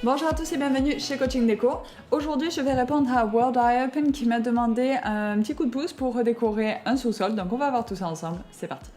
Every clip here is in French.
Bonjour à tous et bienvenue chez Coaching Déco. Aujourd'hui, je vais répondre à World Eye Open qui m'a demandé un petit coup de pouce pour redécorer un sous-sol. Donc on va voir tout ça ensemble. C'est parti.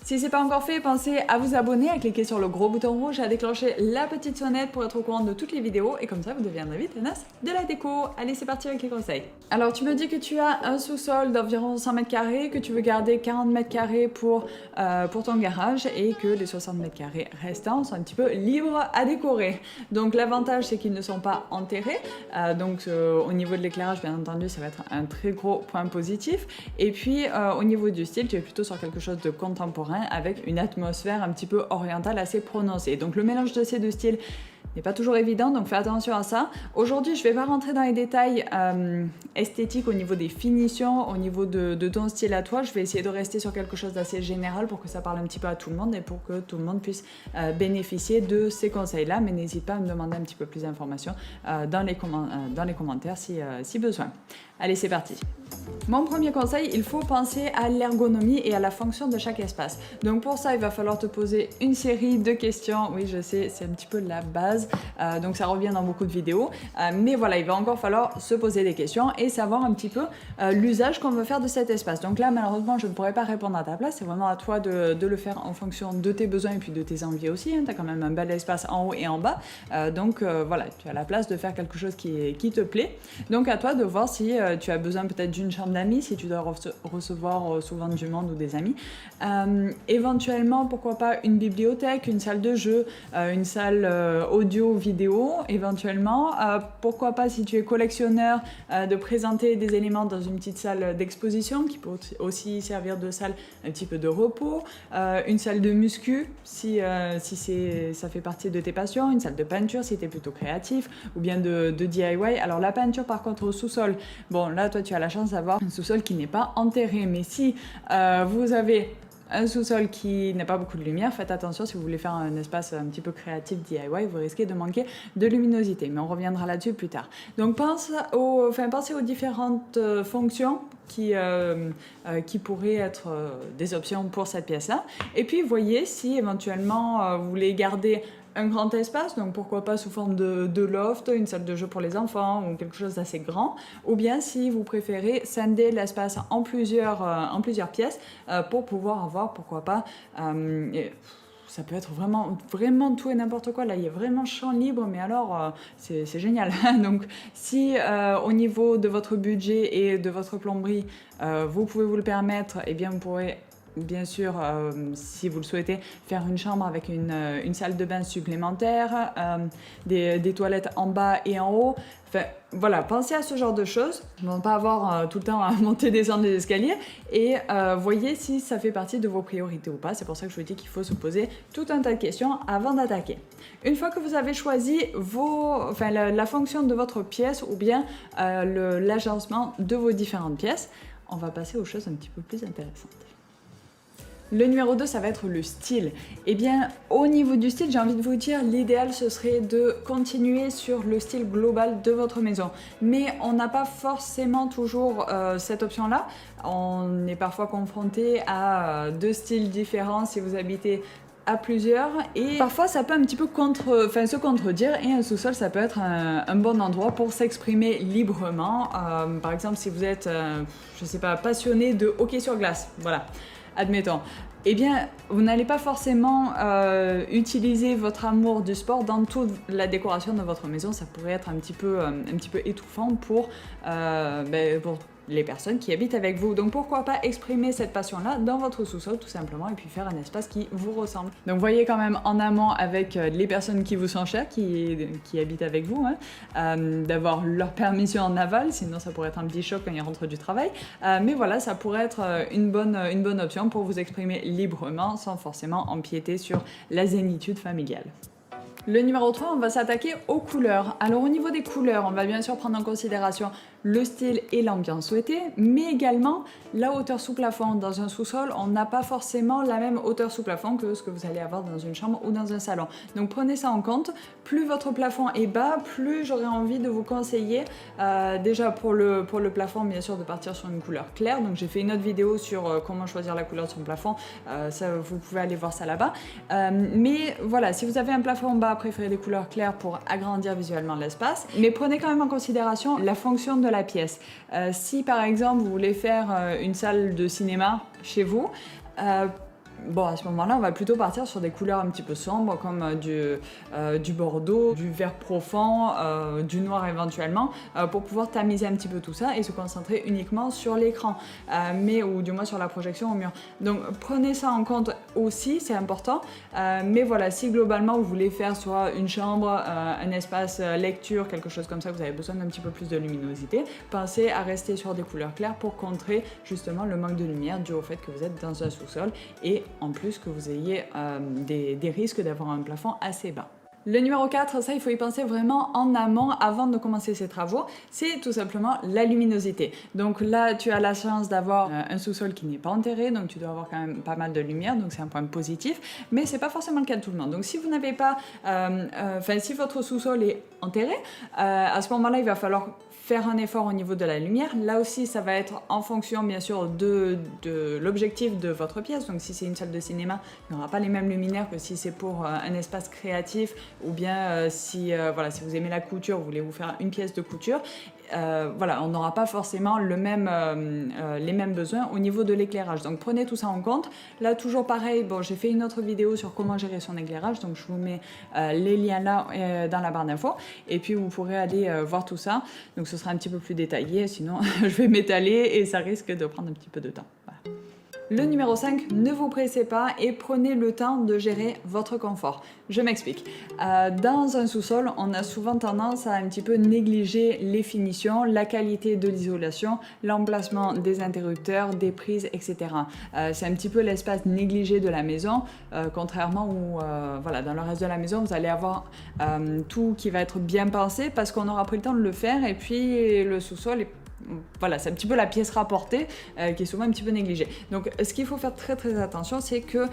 Si ce n'est pas encore fait, pensez à vous abonner, à cliquer sur le gros bouton rouge, à déclencher la petite sonnette pour être au courant de toutes les vidéos et comme ça vous deviendrez vite un as de la déco. Allez, c'est parti avec les conseils. Alors tu me dis que tu as un sous-sol d'environ 100 mètres carrés, que tu veux garder 40 mètres carrés pour ton garage et que les 60 mètres carrés restants sont un petit peu libres à décorer. Donc l'avantage c'est qu'ils ne sont pas enterrés, au niveau de l'éclairage bien entendu ça va être un très gros point positif et puis au niveau du style tu es plutôt sur quelque chose de contemporain avec une atmosphère un petit peu orientale assez prononcée. Donc le mélange de ces deux styles n'est pas toujours évident, donc fais attention à ça. Aujourd'hui, je ne vais pas rentrer dans les détails esthétiques au niveau des finitions, au niveau de ton style à toi. Je vais essayer de rester sur quelque chose d'assez général pour que ça parle un petit peu à tout le monde et pour que tout le monde puisse bénéficier de ces conseils-là. Mais n'hésite pas à me demander un petit peu plus d'informations dans les commentaires si besoin. Allez, c'est parti. Mon premier conseil, il faut penser à l'ergonomie et à la fonction de chaque espace. Donc pour ça, il va falloir te poser une série de questions. Oui, je sais, c'est un petit peu la base, donc ça revient dans beaucoup de vidéos. Mais voilà, il va encore falloir se poser des questions et savoir un petit peu l'usage qu'on veut faire de cet espace. Donc là, malheureusement, je ne pourrais pas répondre à ta place. C'est vraiment à toi de le faire en fonction de tes besoins et puis de tes envies aussi. Tu as quand même un bel espace en haut et en bas. Voilà, tu as la place de faire quelque chose qui te plaît. Donc à toi de voir si tu as besoin peut-être d'une chambre d'amis, si tu dois recevoir souvent du monde ou des amis. Éventuellement, pourquoi pas une bibliothèque, une salle de jeu, une salle audio, vidéo, éventuellement. Pourquoi pas, si tu es collectionneur, de présenter des éléments dans une petite salle d'exposition qui peut aussi servir de salle un petit peu de repos. Une salle de muscu, si ça fait partie de tes passions. Une salle de peinture, si tu es plutôt créatif. Ou bien de DIY. Alors la peinture, par contre, au sous-sol, bon, là, toi, tu as la chance d'avoir un sous-sol qui n'est pas enterré. Mais si vous avez un sous-sol qui n'a pas beaucoup de lumière, faites attention si vous voulez faire un espace un petit peu créatif DIY, vous risquez de manquer de luminosité, mais on reviendra là-dessus plus tard. Donc pensez aux différentes fonctions qui pourraient être des options pour cette pièce-là. Et puis voyez si éventuellement vous voulez garder un grand espace, donc pourquoi pas sous forme de loft, une salle de jeu pour les enfants ou quelque chose d'assez grand, ou bien si vous préférez scinder l'espace en plusieurs pièces pour pouvoir avoir, pourquoi pas, ça peut être vraiment tout et n'importe quoi. Là, il y a vraiment champ libre, mais alors, c'est génial. Donc, si au niveau de votre budget et de votre plomberie, vous pouvez vous le permettre, eh bien, vous pourrez bien sûr, si vous le souhaitez, faire une chambre avec une salle de bain supplémentaire, des toilettes en bas et en haut. Enfin, voilà, pensez à ce genre de choses. Ne pas avoir tout le temps à monter et descendre les escaliers. Et voyez si ça fait partie de vos priorités ou pas. C'est pour ça que je vous dis qu'il faut se poser tout un tas de questions avant d'attaquer. Une fois que vous avez choisi la fonction de votre pièce ou bien l'agencement de vos différentes pièces, on va passer aux choses un petit peu plus intéressantes. Le numéro 2, ça va être le style. Eh bien, au niveau du style, j'ai envie de vous dire, l'idéal, ce serait de continuer sur le style global de votre maison. Mais on n'a pas forcément toujours cette option-là. On est parfois confronté à deux styles différents si vous habitez à plusieurs et parfois ça peut un petit peu se contredire et un sous-sol ça peut être un bon endroit pour s'exprimer librement. Par exemple, si vous êtes, je sais pas, passionné de hockey sur glace, voilà. Admettons, eh bien, vous n'allez pas forcément utiliser votre amour du sport dans toute la décoration de votre maison. Ça pourrait être un petit peu étouffant pour les personnes qui habitent avec vous. Donc pourquoi pas exprimer cette passion-là dans votre sous-sol tout simplement et puis faire un espace qui vous ressemble. Donc voyez quand même en amont avec les personnes qui vous sont chères, qui habitent avec vous, d'avoir leur permission en aval, sinon ça pourrait être un petit choc quand ils rentrent du travail. Mais voilà, ça pourrait être une bonne option pour vous exprimer librement sans forcément empiéter sur la zénitude familiale. Le numéro 3, on va s'attaquer aux couleurs. Alors au niveau des couleurs, on va bien sûr prendre en considération le style et l'ambiance souhaitée, mais également la hauteur sous plafond. Dans un sous-sol, on n'a pas forcément la même hauteur sous plafond que ce que vous allez avoir dans une chambre ou dans un salon. Donc prenez ça en compte. Plus votre plafond est bas, plus j'aurais envie de vous conseiller déjà pour le plafond, bien sûr, de partir sur une couleur claire. Donc j'ai fait une autre vidéo sur comment choisir la couleur de son plafond. Ça, vous pouvez aller voir ça là-bas. Mais voilà, si vous avez un plafond bas, préférez des couleurs claires pour agrandir visuellement l'espace. Mais prenez quand même en considération la fonction de la pièce. Si par exemple vous voulez faire une salle de cinéma chez vous, bon, à ce moment-là, on va plutôt partir sur des couleurs un petit peu sombres comme du bordeaux, du vert profond, du noir éventuellement, pour pouvoir tamiser un petit peu tout ça et se concentrer uniquement sur l'écran, ou du moins sur la projection au mur. Donc prenez ça en compte aussi, c'est important. Mais voilà, si globalement vous voulez faire soit une chambre, un espace lecture, quelque chose comme ça, vous avez besoin d'un petit peu plus de luminosité, pensez à rester sur des couleurs claires pour contrer justement le manque de lumière dû au fait que vous êtes dans un sous-sol et en plus que vous ayez des risques d'avoir un plafond assez bas. Le numéro 4, ça il faut y penser vraiment en amont avant de commencer ces travaux, c'est tout simplement la luminosité. Donc là tu as la chance d'avoir un sous-sol qui n'est pas enterré, donc tu dois avoir quand même pas mal de lumière, donc c'est un point positif, mais c'est pas forcément le cas de tout le monde. Donc si vous n'avez pas, si votre sous-sol est enterré, à ce moment-là il va falloir faire un effort au niveau de la lumière. Là aussi, ça va être en fonction, bien sûr, de l'objectif de votre pièce. Donc, si c'est une salle de cinéma, il n'y aura pas les mêmes luminaires que si c'est pour un espace créatif ou bien si vous aimez la couture, vous voulez vous faire une pièce de couture. On n'aura pas forcément les mêmes besoins au niveau de l'éclairage. Donc prenez tout ça en compte. Là, toujours pareil, bon, j'ai fait une autre vidéo sur comment gérer son éclairage, donc je vous mets les liens là dans la barre d'infos. Et puis vous pourrez aller voir tout ça. Donc ce sera un petit peu plus détaillé, sinon je vais m'étaler et ça risque de prendre un petit peu de temps. Voilà. Le numéro 5, ne vous pressez pas et prenez le temps de gérer votre confort. Je m'explique. Dans un sous-sol, on a souvent tendance à un petit peu négliger les finitions, la qualité de l'isolation, l'emplacement des interrupteurs, des prises, etc. C'est un petit peu l'espace négligé de la maison, contrairement où, dans le reste de la maison, vous allez avoir tout qui va être bien pensé parce qu'on aura pris le temps de le faire et puis le sous-sol est c'est un petit peu la pièce rapportée qui est souvent un petit peu négligée. Donc ce qu'il faut faire très très attention, c'est que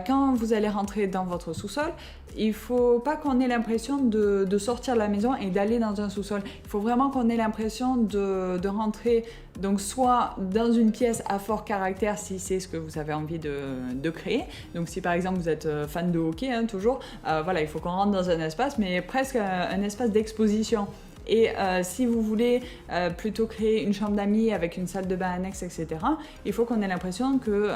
quand vous allez rentrer dans votre sous-sol, il ne faut pas qu'on ait l'impression de sortir de la maison et d'aller dans un sous-sol. Il faut vraiment qu'on ait l'impression de rentrer donc soit dans une pièce à fort caractère si c'est ce que vous avez envie de créer. Donc si par exemple vous êtes fan de hockey, toujours, il faut qu'on rentre dans un espace, mais presque un espace d'exposition. Et si vous voulez plutôt créer une chambre d'amis avec une salle de bain annexe, etc., il faut qu'on ait l'impression que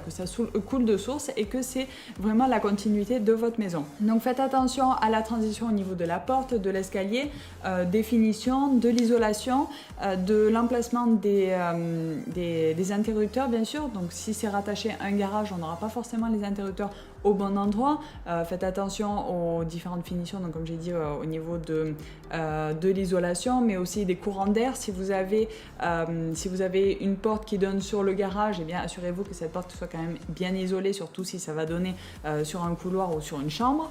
ça coule de source et que c'est vraiment la continuité de votre maison. Donc faites attention à la transition au niveau de la porte, de l'escalier, des finitions, de l'isolation, de l'emplacement des interrupteurs, bien sûr. Donc si c'est rattaché à un garage, on n'aura pas forcément les interrupteurs au bon endroit. Faites attention aux différentes finitions, donc comme j'ai dit au niveau de l'isolation, mais aussi des courants d'air. Si vous avez une porte qui donne sur le garage, eh bien assurez-vous que cette porte soit quand même bien isolée, surtout si ça va donner sur un couloir ou sur une chambre,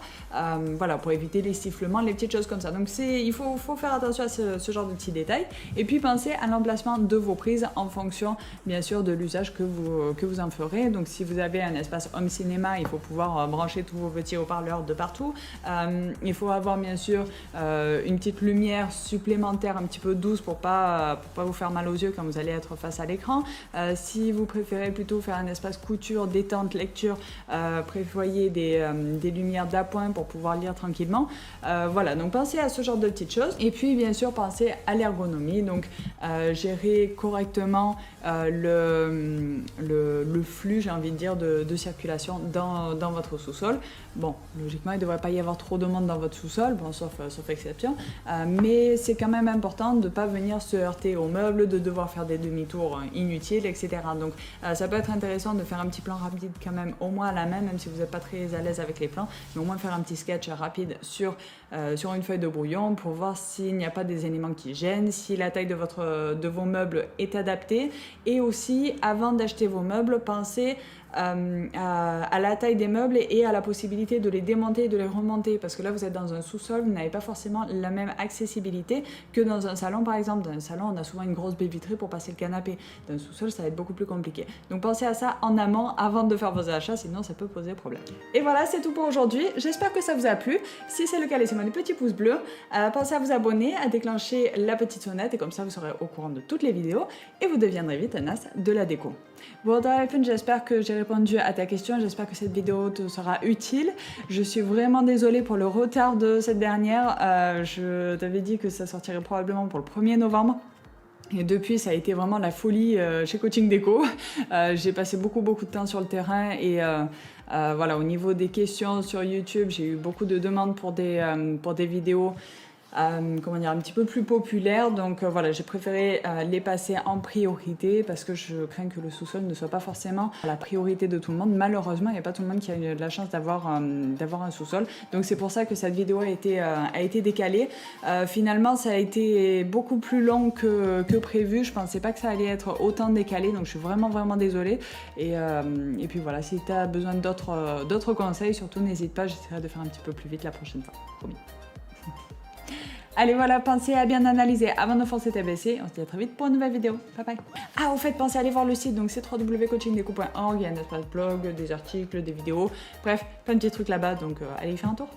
pour éviter les sifflements, les petites choses comme ça. Donc il faut faire attention à ce genre de petits détails, et puis pensez à l'emplacement de vos prises en fonction bien sûr de l'usage que vous en ferez. Donc si vous avez un espace home cinéma, il faut pouvoir brancher tous vos petits haut-parleurs de partout. Il faut avoir bien sûr une petite lumière supplémentaire un petit peu douce pour pas vous faire mal aux yeux quand vous allez être face à l'écran. Si vous préférez plutôt faire un espace couture, détente, lecture, prévoyez des lumières d'appoint pour pouvoir lire tranquillement. Donc pensez à ce genre de petites choses. Et puis bien sûr pensez à l'ergonomie, donc gérer correctement le flux, j'ai envie de dire, de circulation dans votre sous-sol. Bon, logiquement, il ne devrait pas y avoir trop de monde dans votre sous-sol, sauf exception, mais c'est quand même important de ne pas venir se heurter aux meubles, de devoir faire des demi-tours inutiles, etc. Donc ça peut être intéressant de faire un petit plan rapide quand même, au moins à la main, même si vous n'êtes pas très à l'aise avec les plans, mais au moins faire un petit sketch rapide sur une feuille de brouillon pour voir s'il n'y a pas des éléments qui gênent, si la taille de vos meubles est adaptée, et aussi, avant d'acheter vos meubles, pensez à la taille des meubles et à la possibilité de les démonter et de les remonter, parce que là vous êtes dans un sous-sol, vous n'avez pas forcément la même accessibilité que dans un salon par exemple. Dans un salon on a souvent une grosse baie vitrée pour passer le canapé, dans un sous-sol ça va être beaucoup plus compliqué. Donc pensez à ça en amont avant de faire vos achats, sinon ça peut poser problème. Et voilà, c'est tout pour aujourd'hui, j'espère que ça vous a plu. Si c'est le cas, laissez-moi des petits pouces bleus, pensez à vous abonner, à déclencher la petite sonnette et comme ça vous serez au courant de toutes les vidéos et vous deviendrez vite un as de la déco. Bon, dans la fin, j'espère que j'ai répondu à ta question, j'espère que cette vidéo te sera utile. Je suis vraiment désolée pour le retard de cette dernière, je t'avais dit que ça sortirait probablement pour le 1er novembre. Et depuis, ça a été vraiment la folie chez Coaching Déco. J'ai passé beaucoup de temps sur le terrain et voilà, au niveau des questions sur YouTube, j'ai eu beaucoup de demandes pour des vidéos comment dire, un petit peu plus populaires. Donc voilà, j'ai préféré les passer en priorité parce que je crains que le sous-sol ne soit pas forcément la priorité de tout le monde. Malheureusement, il n'y a pas tout le monde qui a eu la chance d'avoir un sous-sol. Donc c'est pour ça que cette vidéo a été décalée. Finalement, ça a été beaucoup plus long que prévu. Je pensais pas que ça allait être autant décalé, donc je suis vraiment désolée. Et puis voilà, si tu as besoin d'autres conseils, surtout n'hésite pas, j'essaierai de faire un petit peu plus vite la prochaine fois. Promis. Allez voilà, pensez à bien analyser avant de foncer tête baissée. On se dit à très vite pour une nouvelle vidéo. Bye bye. Ah, au fait, pensez à aller voir le site, donc c'est www.coachingdeco.org. Il y a un espace blog, des articles, des vidéos. Bref, plein de petits trucs là-bas, donc allez y faire un tour.